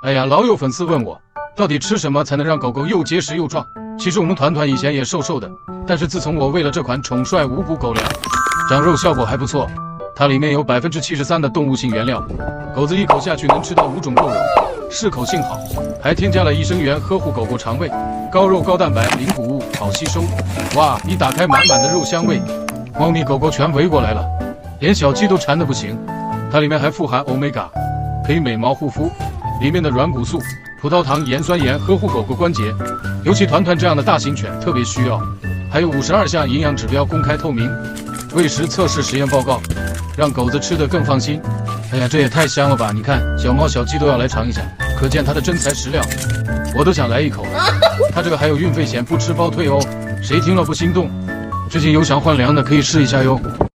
哎呀，老有粉丝问我，到底吃什么才能让狗狗又结实又壮？其实我们团团以前也瘦瘦的，但是自从我喂了这款宠帅无谷狗粮，长肉效果还不错。它里面有73%的动物性原料，狗子一口下去能吃到5种肉肉，适口性好，还添加了益生元呵护狗狗肠胃，高肉高蛋白零谷物好吸收。哇，一打开满满的肉香味，猫咪狗狗全围过来了，连小鸡都馋得不行。它里面还富含欧米伽，可以美毛护肤，里面的软骨素、葡萄糖、盐酸盐呵护狗狗关节，尤其团团这样的大型犬特别需要。还有52项营养指标公开透明，喂食测试实验报告，让狗子吃得更放心。哎呀，这也太香了吧！你看，小猫小鸡都要来尝一下，可见它的真材实料，我都想来一口了。它这个还有运费险，不吃包退哦，谁听了不心动？最近有想换粮的可以试一下哟。